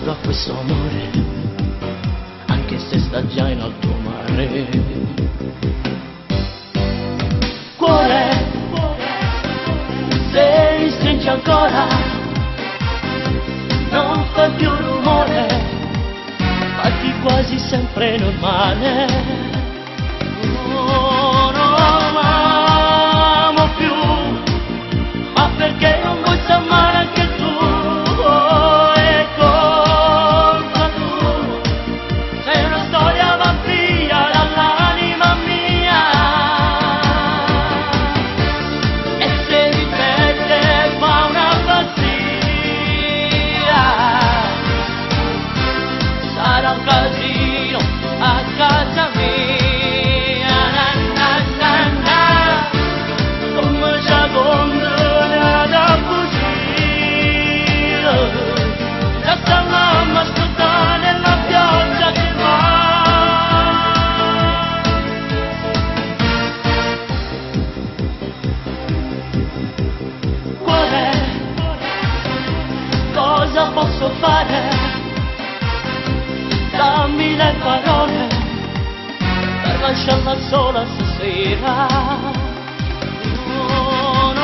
a questo amore, anche se sta già in alto mare. Cuore, se mi stringi ancora, non fa più rumore, fatti quasi sempre normale. Non amo più, ma perché non vuoi star male anche tu? È colpa tua, sei una storia vampira dall'anima mia, e se mi perde fa una pazzia, sarà un casino a casa mia. Cosa posso fare? Dammi le parole per lasciarla sola stasera. Non